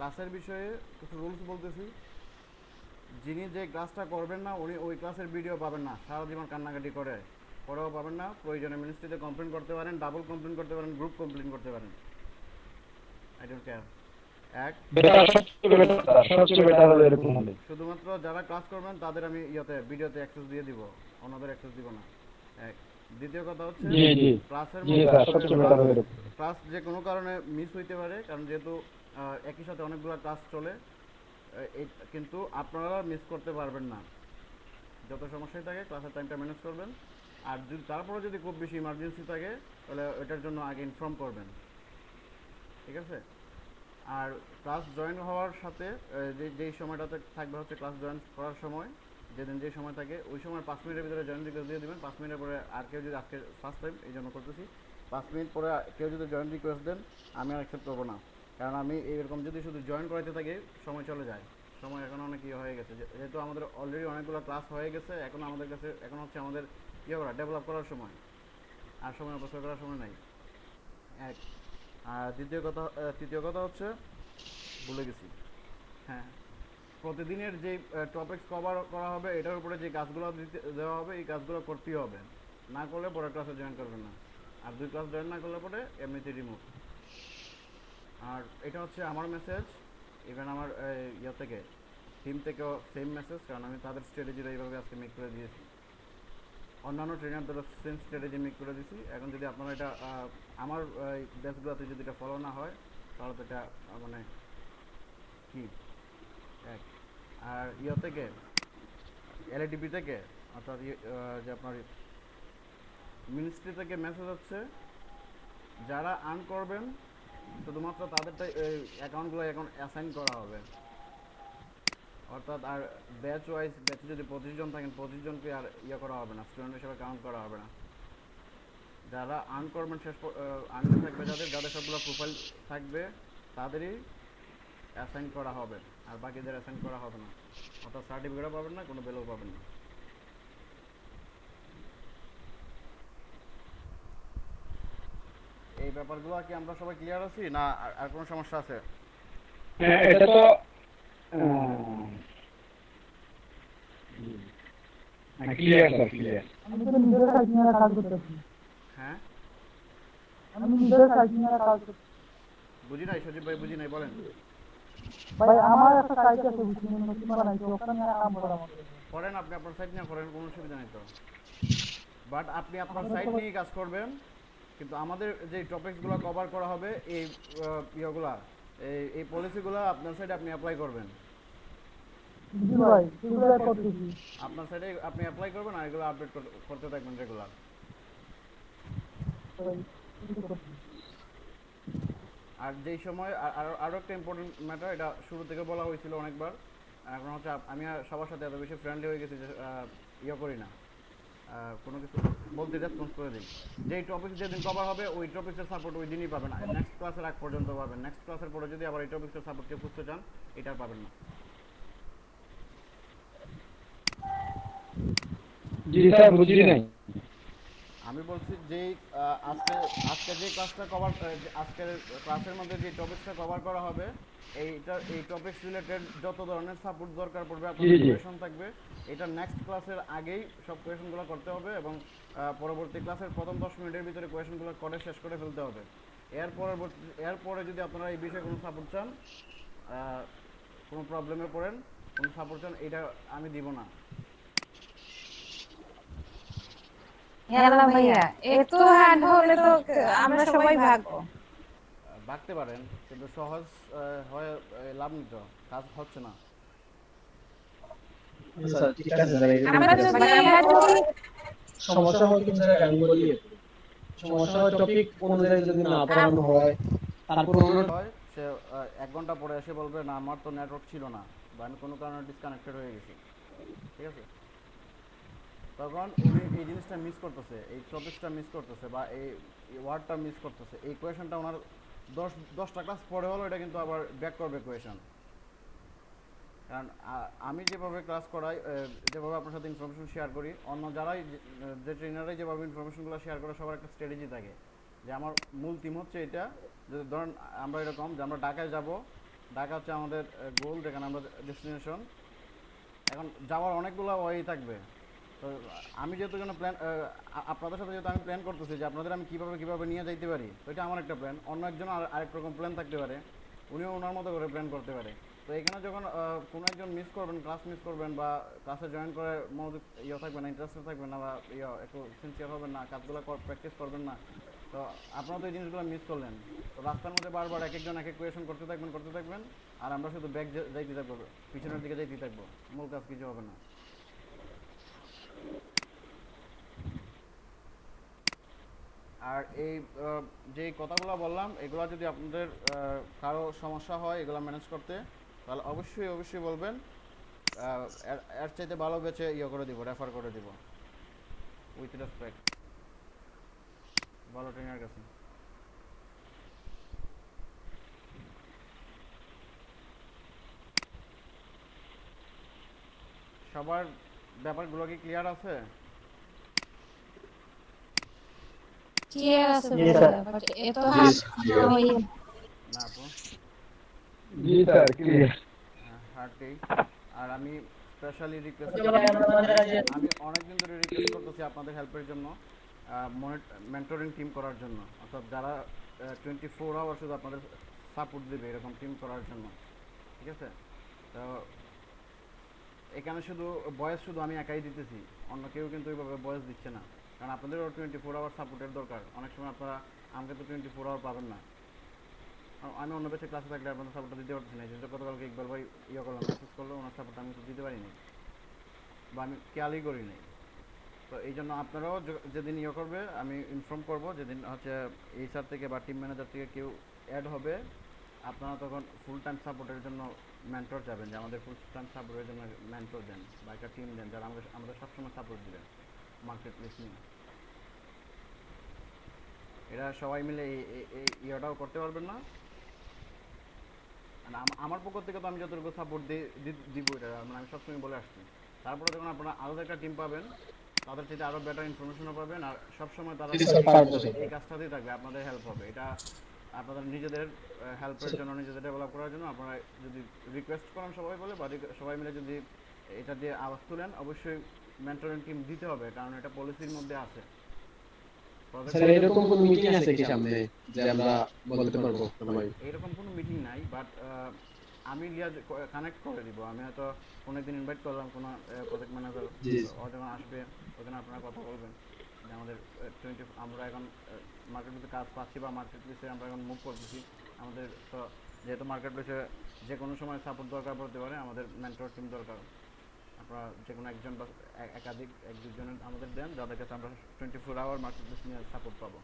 ক্লাসের বিষয়ে কিছু রুলস বলতেছি। যিনি যে ক্লাসটা করবেন না উনি ওই ক্লাসের ভিডিও পাবেন না, সারা জীবন কান্নাকাটি করেও পাবেন না। প্রয়োজনে মিনিস্ট্রিতে কমপ্লেন করতে পারেন, ডাবল কমপ্লেন করতে পারেন, গ্রুপ কমপ্লেন করতে পারেন, আই ডোন্ট কেয়ার। এক, সবচেয়ে বেটার হলো এরকম হলে। শুধুমাত্র যারা ক্লাস করবেন তাদের আমি ভিডিওতে অ্যাক্সেস দিয়ে দিব, অন্যদের অ্যাক্সেস দিব না। এক। দ্বিতীয় কথা হচ্ছে জি জি ক্লাসের জি মধ্যে স্যার, আসলে সবচেয়ে বেটার হলো এরকম। ক্লাস যে কোনো কারণে মিস হইতে পারে, কারণ যেহেতু একই সাথে অনেকগুলো ক্লাস চলে, কিন্তু আপনারা মিস করতে পারবেন না। যত সমস্যাই থাকে ক্লাসের টাইমটা ম্যানেজ করবেন। আর যদি তারপরে যদি খুব বেশি ইমার্জেন্সি থাকে তাহলে ওইটার জন্য আগে ইনফর্ম করবেন, ঠিক আছে? আর ক্লাস জয়েন হওয়ার সাথে যেই সময়টাতে থাকবে হচ্ছে ক্লাস জয়েন করার সময়, যেদিন যেই সময় থাকে ওই সময় 5 মিনিটের ভিতরে জয়েন রিকোয়েস্ট দিয়ে দেবেন। 5 মিনিটের পরে আর কেউ যদি, আজকে ফার্স্ট টাইম এই জন্য করতেছি, 5 মিনিট পরে কেউ যদি জয়েন রিকোয়েস্ট দেন আমি আর অ্যাকসেপ্ট করবো না। কারণ আমি এরকম যদি শুধু জয়েন করাইতে থাকি সময় চলে যায়। সময় এখন অনেক ইয়ে হয়ে গেছে, যেহেতু আমাদের অলরেডি অনেকগুলো ক্লাস হয়ে গেছে, এখন আমাদের কাছে এখন হচ্ছে আমাদের ইয়ে করা, ডেভেলপ করার সময়। আর সময় অপচয় করার সময় নাই। এক। আর তৃতীয় কথা হচ্ছে ভুলে গেছি, হ্যাঁ, প্রতিদিনের যে টপিকস কভার করা হবে এটার উপরে যে কাজগুলো দেওয়া হবে এই কাজগুলো করতেই হবে, না করলে পরের ক্লাসে জয়েন করবেন না। আর 2 ক্লাস জয়েন না করলে পরে এমনিতে রিমুভ। আর এটা হচ্ছে আমার মেসেজ, ইভেন আমার ইয়ে থেকে, টিম থেকেও সেম মেসেজ, কারণ আমি তাদের স্ট্র্যাটেজিটা এইভাবে আজকে মেক করে দিয়েছি। অন্যান্য ট্রেনারদেরও সেম স্ট্র্যাটেজি মেক করে দিয়েছি। এখন যদি আপনারা এটা আমার ব্যাচগুলোতে যদি এটা ফলো না হয় তাহলে তো এটা মানে কি এক। আর থেকে এলএডিপি থেকে, অর্থাৎ যে আপনার মিনিস্ট্রি থেকে মেসেজ হচ্ছে যারা আর্ন করবেন শুধুমাত্র তাদেরটাই এই অ্যাকাউন্টগুলো এখন অ্যাসাইন করা হবে। অর্থাৎ আর ব্যাচ ওয়াইজ, ব্যাচে যদি 25 জন থাকেন 25 জনকে আর করা হবে না, স্টুডেন্ট হিসেবে কাউন্ট করা হবে না। যারা আর্ন করবেন আর্নিং থাকবে, যাদের যাদের সবগুলো প্রোফাইল থাকবে তাদেরই অ্যাসাইন করা হবে, আর বাকিদের অ্যাসাইন করা হবে না। অর্থাৎ সার্টিফিকেটও পাবেন না, কোনো বেলও পাবেন না। এই ব্যাপারগুলো কি আমরা সবাই ক্লিয়ার আছি না আর কোনো সমস্যা আছে? হ্যাঁ, এটা তো ক্লিয়ার স্যার, ক্লিয়ার। আমি তো নিজের সাইট নিয়ে কাজ করতেছি। হ্যাঁ, আমি নিজের সাইট নিয়ে কাজ করতেছি। বুঝি নাই সজীব ভাই, বুঝি নাই, বলেন। ভাই আমার একটা সাইট আছে, বুঝছেন, নতুন বানাইছি, ওখানে নিয়ে কাম করা আমাকে। করেন, আপনি আপনার সাইট নিয়ে করেন, কোনো অসুবিধা নেই তো। বাট আপনি আপনার আমাদের সাইট সবাই নিয়েই কাজ করবেন, কিন্তু আমাদের যে টপিকসগুলো কভার করা হবে এই ইয়েগুলা, এই পলিসিগুলো আপনার সাইডে আপনি অ্যাপ্লাই করবেন। জি ভাই, সেগুলো করতেছি। আপনার সাইডে আপনি অ্যাপ্লাই করবেন আর এগুলো আপডেট করতে থাকবেন রেগুলার। ভাই, এগুলো করতেছি। আর যেই সময় আরও একটা ইম্পর্টেন্ট ম্যাটার, এটা শুরু থেকে বলা হয়েছিল অনেকবার, এখন হচ্ছে আমি আর সবার সাথে এত বেশি ফ্রেন্ডলি হয়ে গেছি যে করি না, কোনো কিছু বলতে রেসপন্স করে দিই। যেই টপিক যেদিন কভার হবে ওই টপিক্সের সাপোর্ট ওই দিনই পাবেন, নেক্সট ক্লাসের আগ পর্যন্ত পাবেন। নেক্সট ক্লাসের পরে যদি আবার এই টপিক্সের সাপোর্ট কেউ খুঁজতে চান এটা আর পাবেন না। জি স্যার, বুঝি নাই। আমি বলছি যেই আজকে আজকে যে ক্লাসটা কভার, আজকের ক্লাসের মধ্যে যে টপিক্সটা কভার করা হবে এই টপিক্স রিলেটেড যত ধরনের সাপোর্ট দরকার পড়বে, আপনাদের কোয়েশন থাকবে, এটা নেক্সট ক্লাসের আগেই সব কোয়েশনগুলো করতে হবে এবং পরবর্তী ক্লাসের প্রথম 10 মিনিটের ভিতরে কোয়েশনগুলো করে শেষ করে ফেলতে হবে। এরপরে যদি আপনারা এই বিষয়ে কোনো সাপোর্ট চান, কোনো প্রবলেমে পড়েন, কোনো সাপোর্ট চান, এটা আমি দিব না। হ্যালো ভাইয়া, এত হার্ড হলে তো আমরা সবাই ভাগবো। ভাগতে পারেন, কিন্তু সহজ হয় লাভ নেই তো, কাজ হচ্ছে না। স্যার ঠিক আছে স্যার, আমরা যদি সমস্যা হয় কিন্তু স্যার আমি বলি, সমস্যা হয় টপিক অনুযায়ী যদি না পড়ানো হয়, তারপর হয় সে 1 ঘন্টা পরে এসে বলবে না আমার তো নেটওয়ার্ক ছিল না বা আমি কোনো কারণে ডিসকানেক্টেড হয়ে গেছি, ঠিক আছে? তখন উনি এই জিনিসটা মিস করতেছে, এই টপিকসটা মিস করতেছে বা এই ওয়ার্ডটা মিস করতেছে, এই কোয়েশনটা ওনার 10টা ক্লাস পরে হলো এটা কিন্তু আবার ব্যাক করবে কোয়েশন। কারণ আমি যেভাবে ক্লাস করাই, যেভাবে আপনার সাথে ইনফরমেশন শেয়ার করি, অন্য যারাই যে ট্রেনারাই যেভাবে ইনফরমেশনগুলো শেয়ার করে সবার একটা স্ট্র্যাটেজি থাকে যে আমার মূল থিম হচ্ছে এটা, যদি ধরেন আমরা এরকম যে আমরা ঢাকায় যাব, ঢাকা হচ্ছে আমাদের গোল, যেখানে আমরা ডেস্টিনেশন। এখন যাওয়ার অনেকগুলো ওয়েই থাকবে। তো আমি যেহেতু কোনো প্ল্যান, আপনাদের সাথে যেহেতু আমি প্ল্যান করতেছি যে আপনাদের আমি কীভাবে কীভাবে নিয়ে যাইতে পারি, তো এটা আমার একটা প্ল্যান। অন্য একজন আরেক রকম প্ল্যান থাকতে পারে, উনিও ওনার মতো করে প্ল্যান করতে পারে। তো এখানে যখন কোনো একজন মিস করবেন, ক্লাস মিস করবেন বা ক্লাসে জয়েন করে মনোযোগ থাকবে না, ইন্টারেস্টেড থাকবেন না, বা একটু সিনসিয়ার হবেন না, কাজগুলো প্র্যাকটিস করবেন না, তো আপনারা তো এই জিনিসগুলো মিস করলেন। তো রাস্তার মধ্যে বারবার এক একজন এক এক কোয়েশন করতে থাকবেন, আর আমরা শুধু ব্যাগ যাইতে থাকবো, পিছনের দিকে যাইতে থাকবো, মূল কাজ কিছু হবে না। আর এই যে কথাগুলো বললাম, এগুলো যদি আপনাদের কারো সমস্যা হয় এগুলো ম্যানেজ করতে, তাহলে অবশ্যই বলবেন। এর চাইতে ভালো বেছে করে দিব, রেফার করে দিব, উইথ রেসপেক্ট, ভালো ট্রেনার কাছে। সবার ব্যাপারগুলো কি ক্লিয়ার আছে? ক্লিয়ার আছে জি, ভাইয়া, স্যার। বাট এত হার্ড হয়ে না আপু, জি স্যার ক্লিয়ার। হার্টেই। আর আমি স্পেশালি রিকোয়েস্ট আচ্ছা ভাই, আমি অনেকদিন ধরে রিকোয়েস্ট করতেছি আপনাদের হেল্পের জন্য, মেন্টরিং টিম করার জন্য, অর্থাৎ যারা 24 আওয়ার শুধু আপনাদের সাপোর্ট দেবে এরকম টিম করার জন্য, ঠিক আছে? তো এখানে শুধু বয়স শুধু আমি একাই দিতেছি, অন্য কেউ কিন্তু এইভাবে বয়স দিচ্ছে না, কারণ আপনাদেরও 24 আওয়ার সাপোর্টের দরকার। অনেক সময় আপনারা আমাকে তো 24 আওয়ার পাবেন না। আমি অন্য বেশি ক্লাসে থাকলে আপনাদের সাপোর্টটা দিতে পারতেছি না, যেহেতু গতকালকে ইকবাল ভাই করলাম, মেসেজ করলো, ওনার সাপোর্টটা আমি তো দিতে পারিনি, বা আমি খেয়ালই করিনি। তো এই জন্য আপনারাও যেদিন করবে আমি ইনফর্ম করব, যেদিন হচ্ছে এইচআর থেকে বা টিম ম্যানেজার থেকে কেউ অ্যাড হবে, আপনারা তখন ফুল টাইম সাপোর্টের জন্য মেন্টর যাবেন, যে আমাদের ফুল টাইম সাপোর্টের জন্য মেন্টর দেন বা একটা টিম দেন যারা আমাদের সবসময় সাপোর্ট দেবেন মার্কেট প্লেস নিয়ে। এরা সবাই মিলে এই ইয়েটাও করতে পারবেন না। মানে আমার পক্ষ থেকে তো আমি যতটুকু সাপোর্ট দিব, এটা মানে আমি সবসময় বলে আসছি। তারপরে যখন আপনারা আরও একটা টিম পাবেন, তাদের থেকে আরও বেটার ইনফরমেশনও পাবেন, আর সবসময় তারা এই কাজটাতেই থাকবে, আপনাদের হেল্প হবে। এটা আপনাদের নিজেদের হেল্পের জন্য, নিজেদের ডেভেলপ করার জন্য আপনারা যদি রিকোয়েস্ট করেন সবাই বলে, বা সবাই মিলে যদি এটা দিয়ে আওয়াজ তুলেন, অবশ্যই মেন্টরিং টিম দিতে হবে, কারণ এটা পলিসির মধ্যে আছে। স্যার এরকম কোন মিটিং আছে কি সামনে যে আমরা বলতে পারবো সবাই? এরকম কোনো মিটিং নাই, বাট আমি কানেক্ট করে দিব। আমি হয়তো কোনো একদিন ইনভাইট করলাম কোনো প্রজেক্ট ম্যানেজার, ও যখন আসবে ওখানে আপনারা কথা বলবেন যে আমাদের আমরা এখন মার্কেট প্লেসে কাজ পাচ্ছি, বা মার্কেট প্লেসে আমরা এখন মুভ করতেছি। আমাদের তো যেহেতু মার্কেট প্লেসে যে কোনো সময় সাপোর্ট দরকার পড়তে পারে, আমাদের মেন্টর টিম দরকার। আপনারা যে কোনো একজন বা একাধিক এক দুজনের আমাদের দেন, যাদের কাছে আমরা 24 আওয়ার মার্কেট প্লেস নিয়ে সাপোর্ট পাবো,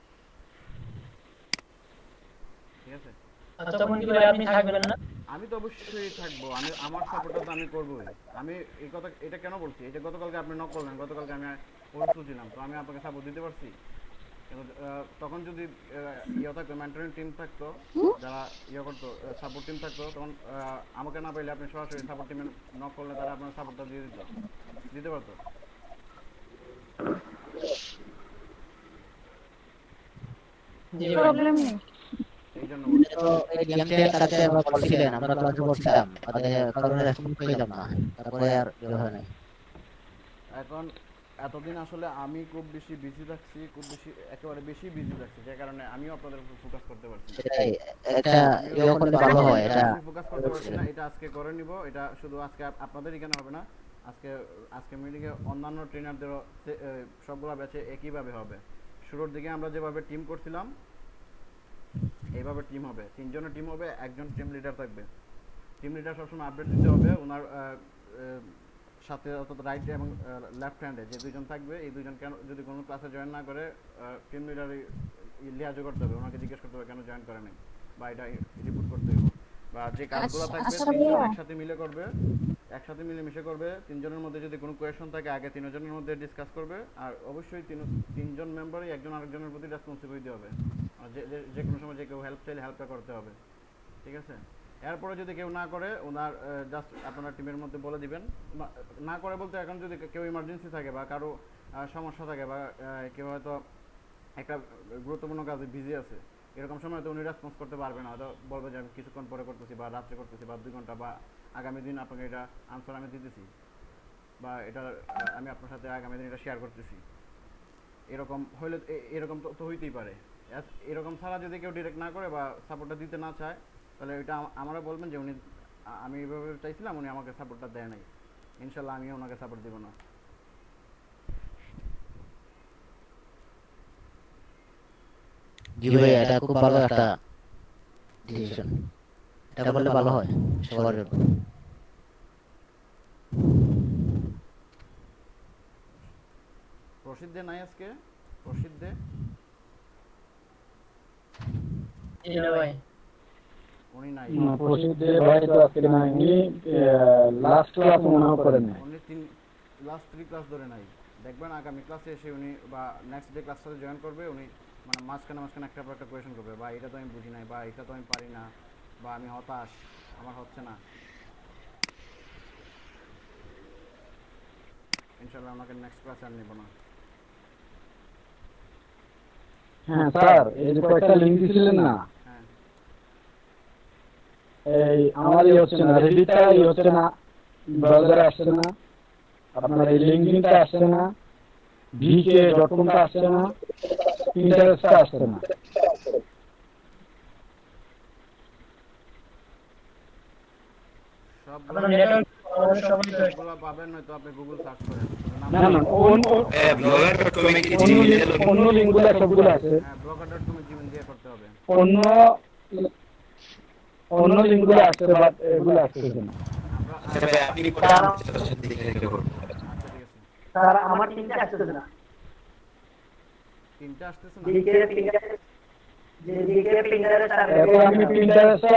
ঠিক আছে? আচ্ছা মন্টি ভাই, আপনি থাকবেন না? আমি তো অবশ্যই থাকবো, আমি আমার সাপোর্টটা তো আমি করবোই। আমি এই কথা এটা কেন বলছি, এটা গতকালকে আপনি নক করলেন, গতকালকে আমি প্রস্তুত ছিলাম, তো আমি আপনাকে সাপোর্ট দিতে পারছি। কিন্তু তখন যদি থাকতো, মেন্টরিং টিম থাকতো, যারা করতো, সাপোর্ট টিম থাকতো, তখন আমাকে না পাইলে আপনি সরাসরি সাপোর্ট টিমে নক করলে তারা আপনার সাপোর্টটা দিতে পারতো। জি ভাই। প্রবলেম নেই। এই জন্য তো এই গেমটার সাথে আমরা বলছিলেন, আমরা ক্লাসে বলছিলাম, ওদের কারণে রেসপন্স পেলাম না, তারপরে আর ইয়ে হয় নাই। এখন এতদিন আসলে আমি খুব বেশি বিজি থাকছি, একেবারে বেশি বিজি থাকছি, যে কারণে আমিও আপনাদের উপর ফোকাস করতে পারছি না। সেটাই, এটা ইয়ে করলে ভালো হয়। এটা ফোকাস করতে পারছি না, এটা আজকে করে নিব। এটা শুধু আজকে আপনাদের এখানে হবে না, আজকে মিটিংয়ে অন্যান্য ট্রেনারদেরও সবগুলো ব্যাচে একইভাবে হবে। শুরুর দিকে আমরা যেভাবে টিম করছিলাম এইভাবে টিম হবে, 3 জনের টিম হবে, একজন টিম লিডার থাকবে। টিম লিডার সবসময় আপডেট দিতে হবে ওনার সাথে, অর্থাৎ রাইট এবং লেফট হ্যান্ডে যে দুইজন থাকবে, এই দুইজন কেন যদি কোনো ক্লাসে জয়েন না করে, টিম লিডার লিয়াজো করতে হবে, ওনাকে জিজ্ঞেস করতে হবে কেন জয়েন করে নাই, বা এটা রিপোর্ট করতে হবে। বা যে কাজগুলো থাকবে আচ্ছা 3 জন ভাইয়া। একসাথে মিলে করবে, একসাথে মিলেমিশে করবে। 3 জনের মধ্যে যদি কোনো কোয়েশন থাকে আগে 3 জনের মধ্যে ডিসকাস করবে, আর অবশ্যই 3 জন মেম্বারই একজন আরেকজনের প্রতি রেসপন্সিবিলিটি হবে, আর যে কোনো সময় যে কেউ হেল্প চাইলে হেল্পটা করতে হবে, ঠিক আছে? এরপরে যদি কেউ না করে, ওনার জাস্ট আপনার টিমের মধ্যে বলে দিবেন। না করে বলতে, এখন যদি কেউ ইমার্জেন্সি থাকে বা কারো সমস্যা থাকে, বা কেউ হয়তো একটা গুরুত্বপূর্ণ কাজে বিজি আছে, তো এরকম সময় তো উনি রেসপন্স করতে পারবে না, হয়তো বলবে যে আমি কিছুক্ষণ পরে করতেছি বা রাত্রে করতেছি বা 2 ঘন্টা বা আগামী দিন আপনাকে এটা আনসার আমি দিতেছি বা এটা আমি আপনার সাথে আগামী দিন এটা শেয়ার করতেছি। এরকম হইলে এরকম তো হইতেই পারে। এরকম ছাড়া যদি কেউ ডিরেক্ট না করে বা সাপোর্টটা দিতে না চায়, তাহলে এটা আমারও বলবেন যে উনি আমি এইভাবে চাইছিলাম, উনি আমাকে সাপোর্টটা দেয় নাই, ইনশাল্লাহ আমিও ওনাকে সাপোর্ট দিব না। জি ভাই, এটা খুব ভালো একটা ডিসিশন। এটা করলে ভালো হয় সবার জন্য। প্রসিদ্ধে নাই আজকে, প্রসিদ্ধে উনি নাই, প্রসিদ্ধ ভাই তো আজকে নাই, উনি লাস্ট ক্লাস মনে হয় করেন নাই। উনি লাস্ট 3 ক্লাস ধরে নাই। দেখবেন আগামী ক্লাসে এসে উনি বা নেক্সট ডে ক্লাসটাতে জয়েন করবে, উনি মানে মাঝখানে একটা পর একটা কোয়েশন করবে, বা এটা তো আমি বুঝি নাই, বা এটা তো আমি পারি না, বা আমি হতাশ, আমার হচ্ছে না। ইনশাল্লাহ আমাকে নেক্সট ক্লাসে আর নেব না। হ্যাঁ স্যার, এই যে কয়েকটা লিঙ্ক দিছিলেন না, হ্যাঁ এই আমার হচ্ছে না, রেডিটা হচ্ছে না, ব্রাউজারে আসছে না, আপনার এই লিঙ্কডিনটা আসছে না, vk.com-টা আসছে না, পিন্টারেস্টটা আসছে না। সবগুলো পাবেন, নয়তো আপনি গুগল সার্চ করেন। না না, অন্য লিঙ্কগুলো সবগুলো আছে, হ্যাঁ blogger.com জিমেল দিয়ে করতে হবে। অন্য লিঙ্কগুলো আছে, বাট এগুলো আসছে না। আপনি কোথায় আচ্ছা ঠিক আছে। স্যার আমার তিনটা আসতেছে না, 3টা আসতেছে না। দিকে ফিঙ্গার, যে দিকে ফিঙ্গারের স্যার এখন আমি পিন্টারেস্টটা